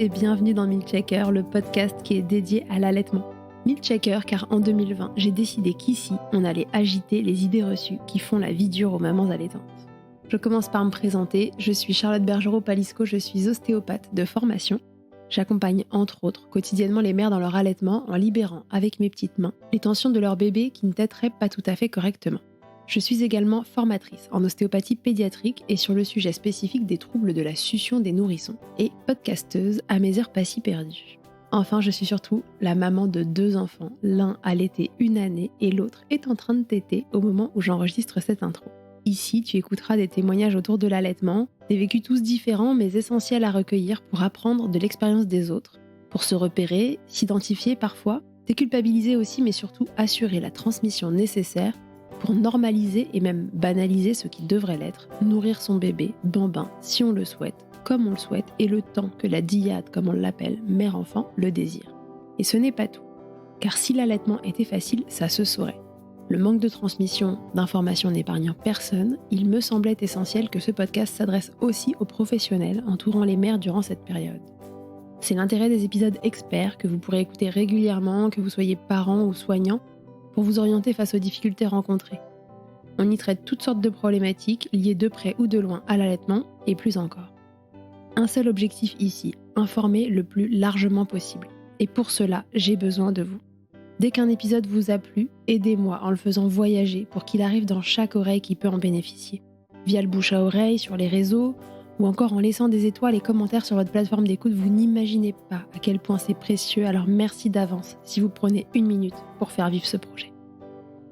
et bienvenue dans Milkshaker, le podcast qui est dédié à l'allaitement. Milkshaker car en 2020, j'ai décidé qu'ici, on allait agiter les idées reçues qui font la vie dure aux mamans allaitantes. Je commence par me présenter, je suis Charlotte Bergerot-Palisco, je suis ostéopathe de formation. J'accompagne entre autres quotidiennement les mères dans leur allaitement en libérant avec mes petites mains les tensions de leur bébé qui ne téteraient pas tout à fait correctement. Je suis également formatrice en ostéopathie pédiatrique et sur le sujet spécifique des troubles de la succion des nourrissons et podcasteuse à mes heures pas si perdues. Enfin, je suis surtout la maman de 2 enfants, l'un allaité 1 année et l'autre est en train de téter au moment où j'enregistre cette intro. Ici, tu écouteras des témoignages autour de l'allaitement, des vécus tous différents mais essentiels à recueillir pour apprendre de l'expérience des autres, pour se repérer, s'identifier parfois, déculpabiliser aussi mais surtout assurer la transmission nécessaire pour normaliser et même banaliser ce qui devrait l'être, nourrir son bébé, bambin, si on le souhaite, comme on le souhaite, et le temps que la dyade, comme on l'appelle, mère-enfant, le désire. Et ce n'est pas tout, car si l'allaitement était facile, ça se saurait. Le manque de transmission d'informations n'épargnant personne, il me semblait essentiel que ce podcast s'adresse aussi aux professionnels entourant les mères durant cette période. C'est l'intérêt des épisodes experts que vous pourrez écouter régulièrement, que vous soyez parent ou soignant, pour vous orienter face aux difficultés rencontrées. On y traite toutes sortes de problématiques liées de près ou de loin à l'allaitement et plus encore. Un seul objectif ici, informer le plus largement possible. Et pour cela, j'ai besoin de vous. Dès qu'un épisode vous a plu, aidez-moi en le faisant voyager pour qu'il arrive dans chaque oreille qui peut en bénéficier. Via le bouche à oreille, sur les réseaux, ou encore en laissant des étoiles et commentaires sur votre plateforme d'écoute, vous n'imaginez pas à quel point c'est précieux, alors merci d'avance si vous prenez 1 minute pour faire vivre ce projet.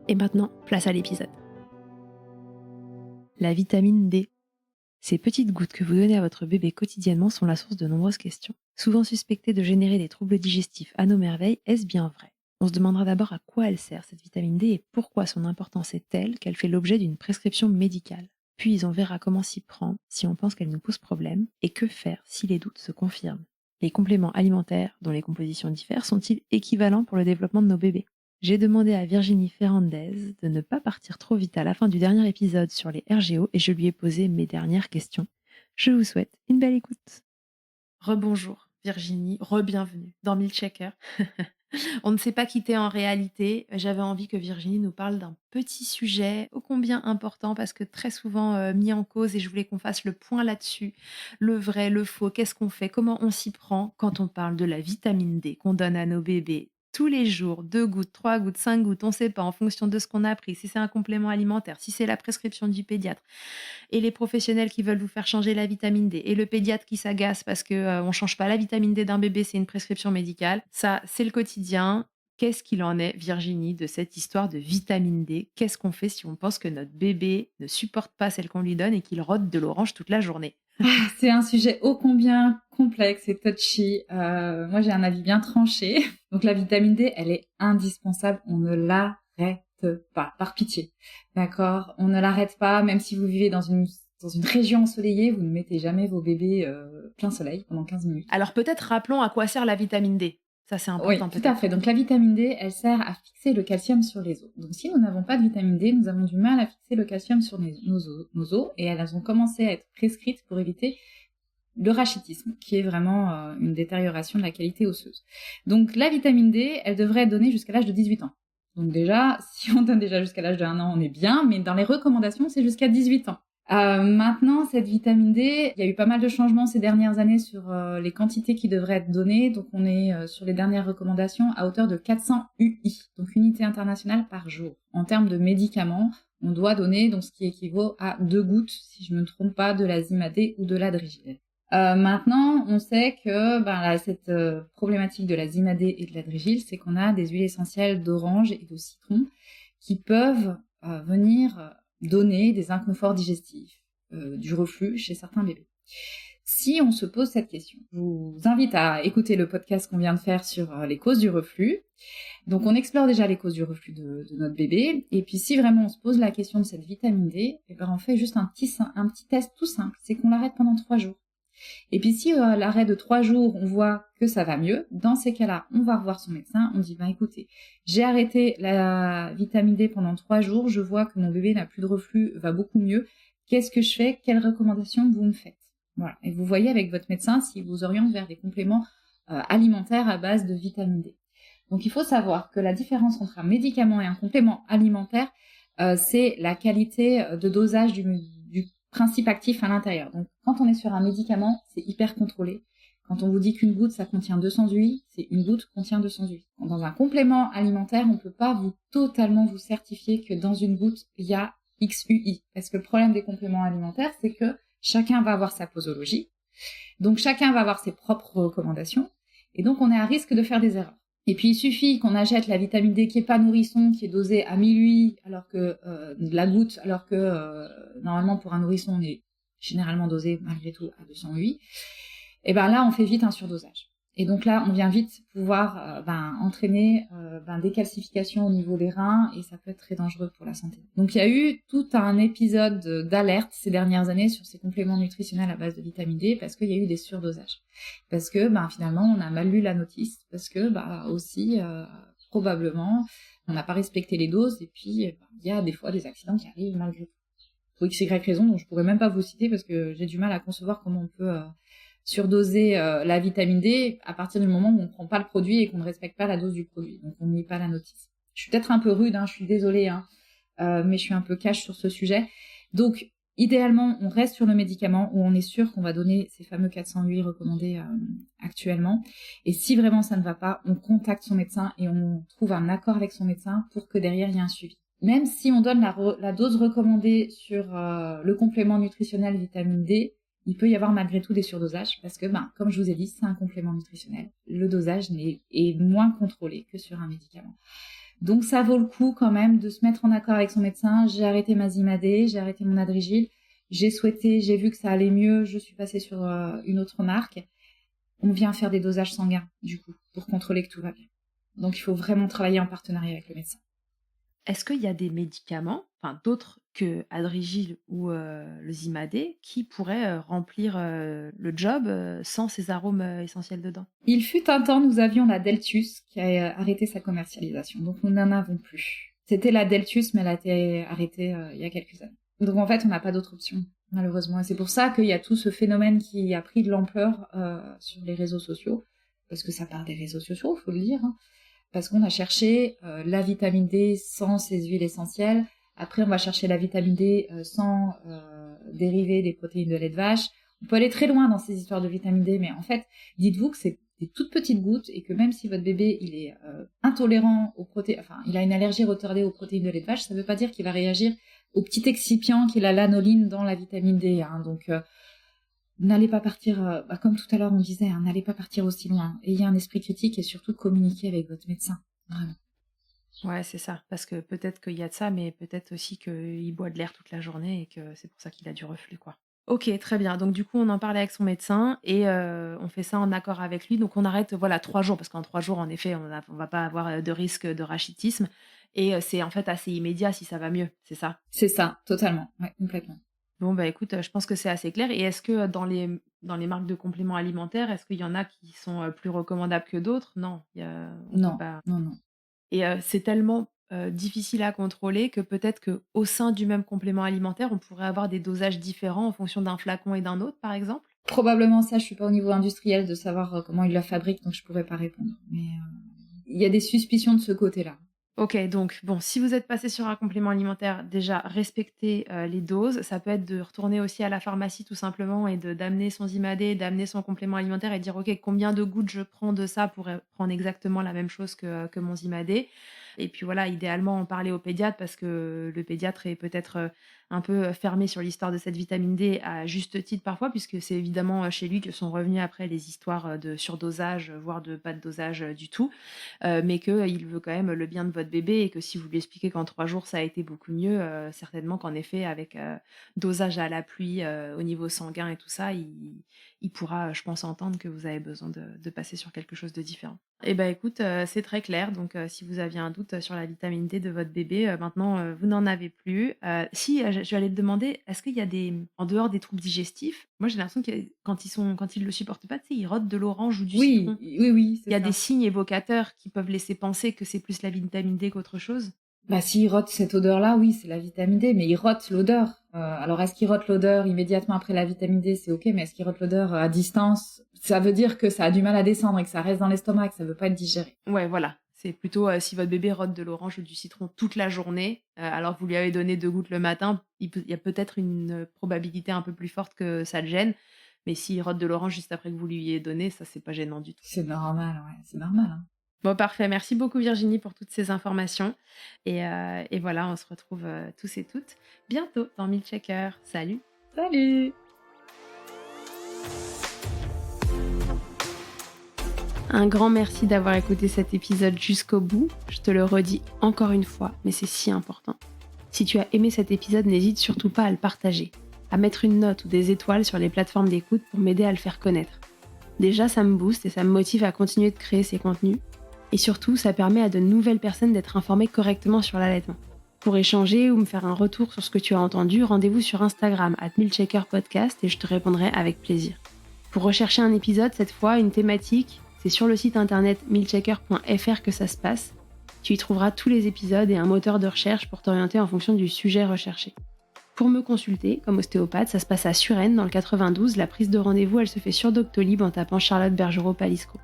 Et maintenant, place à l'épisode. La vitamine D. Ces petites gouttes que vous donnez à votre bébé quotidiennement sont la source de nombreuses questions. Souvent suspectées de générer des troubles digestifs à nos merveilles, est-ce bien vrai ? On se demandera d'abord à quoi elle sert cette vitamine D et pourquoi son importance est telle qu'elle fait l'objet d'une prescription médicale. Puis on verra comment s'y prendre si on pense qu'elle nous pose problème et que faire si les doutes se confirment. Les compléments alimentaires, dont les compositions diffèrent, sont-ils équivalents pour le développement de nos bébés ? J'ai demandé à Virginie Ferrandez de ne pas partir trop vite à la fin du dernier épisode sur les RGO et je lui ai posé mes dernières questions. Je vous souhaite une belle écoute. Rebonjour Virginie, re-bienvenue dans Milkshaker. On ne s'est pas quitté en réalité. J'avais envie que Virginie nous parle d'un petit sujet ô combien important parce que très souvent mis en cause et je voulais qu'on fasse le point là-dessus. Le vrai, le faux, qu'est-ce qu'on fait, comment on s'y prend quand on parle de la vitamine D qu'on donne à nos bébés tous les jours, 2 gouttes, 3 gouttes, 5 gouttes, on ne sait pas en fonction de ce qu'on a appris, si c'est un complément alimentaire, si c'est la prescription du pédiatre et les professionnels qui veulent vous faire changer la vitamine D et le pédiatre qui s'agace parce que on change pas la vitamine D d'un bébé, c'est une prescription médicale. Ça, c'est le quotidien. Qu'est-ce qu'il en est, Virginie, de cette histoire de vitamine D ? Qu'est-ce qu'on fait si on pense que notre bébé ne supporte pas celle qu'on lui donne et qu'il rôde de l'orange toute la journée ? C'est un sujet ô combien complexe et touchy. Moi, j'ai un avis bien tranché. Donc, la vitamine D, elle est indispensable. On ne l'arrête pas, par pitié. D'accord ? On ne l'arrête pas, même si vous vivez dans une région ensoleillée, vous ne mettez jamais vos bébés plein soleil pendant 15 minutes. Alors, peut-être rappelons à quoi sert la vitamine D. Ça, c'est important. Oui, tout à fait. Donc, la vitamine D, elle sert à fixer le calcium sur les os. Donc, si nous n'avons pas de vitamine D, nous avons du mal à fixer le calcium sur nos os. Et elles ont commencé à être prescrites pour éviter le rachitisme, qui est vraiment une détérioration de la qualité osseuse. Donc, la vitamine D, elle devrait être donnée jusqu'à l'âge de 18 ans. Donc déjà, si on donne déjà jusqu'à l'âge de 1 an, on est bien. Mais dans les recommandations, c'est jusqu'à 18 ans. Maintenant, cette vitamine D, il y a eu pas mal de changements ces dernières années sur les quantités qui devraient être données. Donc, on est sur les dernières recommandations à hauteur de 400 UI, donc unités internationales par jour. En termes de médicaments, on doit donner donc ce qui équivaut à 2 gouttes, si je ne me trompe pas, de la Zimadé ou de l'Adrigil. Maintenant, on sait que cette problématique de la Zimadé et de l'Adrigil, c'est qu'on a des huiles essentielles d'orange et de citron qui peuvent venir donner des inconforts digestifs, du reflux chez certains bébés. Si on se pose cette question, je vous invite à écouter le podcast qu'on vient de faire sur les causes du reflux. Donc on explore déjà les causes du reflux de notre bébé, et puis si vraiment on se pose la question de cette vitamine D, on fait juste un petit test tout simple, c'est qu'on l'arrête pendant 3 jours. Et puis si à l'arrêt de 3 jours, on voit que ça va mieux, dans ces cas-là, on va revoir son médecin, on dit écoutez, j'ai arrêté la vitamine D pendant 3 jours, je vois que mon bébé n'a plus de reflux, va beaucoup mieux, qu'est-ce que je fais ? Quelles recommandations vous me faites ? Voilà. Et vous voyez avec votre médecin s'il vous oriente vers des compléments alimentaires à base de vitamine D. Donc il faut savoir que la différence entre un médicament et un complément alimentaire, c'est la qualité de dosage du principe actif à l'intérieur. Donc quand on est sur un médicament, c'est hyper contrôlé. Quand on vous dit qu'une goutte, ça contient 200 UI, c'est une goutte contient 200 UI. Dans un complément alimentaire, on ne peut pas totalement vous certifier que dans une goutte, il y a XUI. Parce que le problème des compléments alimentaires, c'est que chacun va avoir sa posologie. Donc chacun va avoir ses propres recommandations. Et donc on est à risque de faire des erreurs. Et puis il suffit qu'on achète la vitamine D qui est pas nourrisson, qui est dosée à 1000 UI, alors que la goutte, alors que normalement pour un nourrisson, on est généralement dosé malgré tout à 200 UI. Et ben là, on fait vite un surdosage. Et donc là, on vient vite pouvoir entraîner des calcifications au niveau des reins, et ça peut être très dangereux pour la santé. Donc il y a eu tout un épisode d'alerte ces dernières années sur ces compléments nutritionnels à base de vitamine D, parce qu'il y a eu des surdosages. Parce que finalement, on a mal lu la notice, parce que aussi, probablement, on n'a pas respecté les doses, et puis il y a des fois des accidents qui arrivent malgré tout. Pour x, y raison, dont je pourrais même pas vous citer, parce que j'ai du mal à concevoir comment on peut surdoser la vitamine D à partir du moment où on ne prend pas le produit et qu'on ne respecte pas la dose du produit. Donc on ne lit pas la notice. Je suis peut-être un peu rude, je suis désolée, mais je suis un peu cash sur ce sujet. Donc idéalement, on reste sur le médicament où on est sûr qu'on va donner ces fameux 400 UI recommandés actuellement. Et si vraiment ça ne va pas, on contacte son médecin et on trouve un accord avec son médecin pour que derrière il y ait un suivi. Même si on donne la dose recommandée sur le complément nutritionnel vitamine D, il peut y avoir malgré tout des surdosages parce que, comme je vous ai dit, c'est un complément nutritionnel. Le dosage est moins contrôlé que sur un médicament. Donc, ça vaut le coup quand même de se mettre en accord avec son médecin. J'ai arrêté ma Zimadé, j'ai arrêté mon Adrigil. J'ai vu que ça allait mieux, je suis passée sur une autre marque. On vient faire des dosages sanguins, du coup, pour contrôler que tout va bien. Donc, il faut vraiment travailler en partenariat avec le médecin. Est-ce qu'il y a des médicaments, d'autres que Adrigil ou le Zimadé, qui pourraient remplir le job sans ces arômes essentiels dedans? Il fut un temps, nous avions la Deltius qui a arrêté sa commercialisation, donc nous n'en avons plus. C'était la Deltius, mais elle a été arrêtée il y a quelques années. Donc en fait, on n'a pas d'autre option, malheureusement. Et c'est pour ça qu'il y a tout ce phénomène qui a pris de l'ampleur sur les réseaux sociaux, parce que ça part des réseaux sociaux, il faut le dire, parce qu'on a cherché la vitamine D sans ces huiles essentielles. Après, on va chercher la vitamine D sans dérivés des protéines de lait de vache. On peut aller très loin dans ces histoires de vitamine D, mais en fait, dites-vous que c'est des toutes petites gouttes et que même si votre bébé il est intolérant aux protéines, il a une allergie retardée aux protéines de lait de vache, ça ne veut pas dire qu'il va réagir au petit excipient qui est la lanoline dans la vitamine D. Donc, n'allez pas partir, comme tout à l'heure on disait, n'allez pas partir aussi loin. Ayez un esprit critique et surtout communiquez avec votre médecin, vraiment. Ouais, c'est ça. Parce que peut-être qu'il y a de ça, mais peut-être aussi qu'il boit de l'air toute la journée et que c'est pour ça qu'il a du reflux, quoi. Ok, très bien. Donc du coup, on en parlait avec son médecin et on fait ça en accord avec lui. Donc on arrête, 3 jours, parce qu'en 3 jours, en effet, on va pas avoir de risque de rachitisme. Et c'est en fait assez immédiat si ça va mieux, c'est ça? C'est ça, totalement, ouais, complètement. Bon, écoute, je pense que c'est assez clair. Et est-ce que dans les marques de compléments alimentaires, est-ce qu'il y en a qui sont plus recommandables que d'autres? Non, Non. Et c'est tellement difficile à contrôler que peut-être qu'au sein du même complément alimentaire, on pourrait avoir des dosages différents en fonction d'un flacon et d'un autre, par exemple? Probablement ça, je suis pas au niveau industriel de savoir comment ils la fabriquent, donc je pourrais pas répondre. Mais il y a des suspicions de ce côté-là. Ok, donc si vous êtes passé sur un complément alimentaire, déjà respectez les doses. Ça peut être de retourner aussi à la pharmacie tout simplement et d'amener son Zimadé, d'amener son complément alimentaire et dire ok, combien de gouttes je prends de ça pour prendre exactement la même chose que mon Zimadé. Et puis voilà, idéalement en parler au pédiatre parce que le pédiatre est peut-être un peu fermé sur l'histoire de cette vitamine D à juste titre parfois, puisque c'est évidemment chez lui que sont revenues après les histoires de surdosage, voire de pas de dosage du tout, mais qu'il veut quand même le bien de votre bébé et que si vous lui expliquez qu'en 3 jours ça a été beaucoup mieux, certainement qu'en effet avec dosage à la pluie au niveau sanguin et tout ça, il pourra, je pense, entendre que vous avez besoin de passer sur quelque chose de différent. Eh ben écoute, c'est très clair. Donc, si vous aviez un doute sur la vitamine D de votre bébé, maintenant, vous n'en avez plus. Si, je vais aller te demander, est-ce qu'il y a en dehors des troubles digestifs, moi j'ai l'impression que quand ils le supportent pas, tu sais, ils rotent de l'orange ou du citron. Oui, c'est Il y a ça. des signes évocateurs qui peuvent laisser penser que c'est plus la vitamine D qu'autre chose? S'il rote cette odeur-là, oui, c'est la vitamine D, mais il rote l'odeur. Alors, est-ce qu'il rote l'odeur immédiatement après la vitamine D? C'est ok, mais est-ce qu'il rote l'odeur à distance? Ça veut dire que ça a du mal à descendre et que ça reste dans l'estomac et que ça veut pas être digéré. Ouais, voilà. C'est plutôt si votre bébé rote de l'orange ou du citron toute la journée, alors que vous lui avez donné 2 gouttes le matin, il y a peut-être une probabilité un peu plus forte que ça le gêne. Mais s'il rote de l'orange juste après que vous lui ayez donné, ça, c'est pas gênant du tout. C'est normal, ouais, c'est normal. Hein. Bon, parfait. Merci beaucoup Virginie pour toutes ces informations. Et voilà, on se retrouve tous et toutes bientôt dans Meal Checker. Salut! Salut! Un grand merci d'avoir écouté cet épisode jusqu'au bout. Je te le redis encore une fois, mais c'est si important. Si tu as aimé cet épisode, n'hésite surtout pas à le partager, à mettre une note ou des étoiles sur les plateformes d'écoute pour m'aider à le faire connaître. Déjà, ça me booste et ça me motive à continuer de créer ces contenus. Et surtout, ça permet à de nouvelles personnes d'être informées correctement sur l'allaitement. Pour échanger ou me faire un retour sur ce que tu as entendu, rendez-vous sur Instagram @MealCheckerPodcast et je te répondrai avec plaisir. Pour rechercher un épisode, cette fois, une thématique, c'est sur le site internet mealchecker.fr que ça se passe. Tu y trouveras tous les épisodes et un moteur de recherche pour t'orienter en fonction du sujet recherché. Pour me consulter, comme ostéopathe, ça se passe à Suresnes, dans le 92. La prise de rendez-vous, elle se fait sur Doctolib en tapant Charlotte Bergerot-Palisco.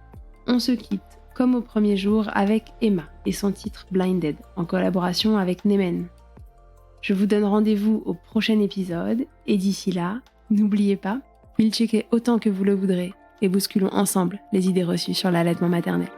On se quitte, comme au premier jour, avec Emma et son titre Blinded, en collaboration avec Nemen. Je vous donne rendez-vous au prochain épisode, et d'ici là, n'oubliez pas, meal checker autant que vous le voudrez, et bousculons ensemble les idées reçues sur l'allaitement maternel.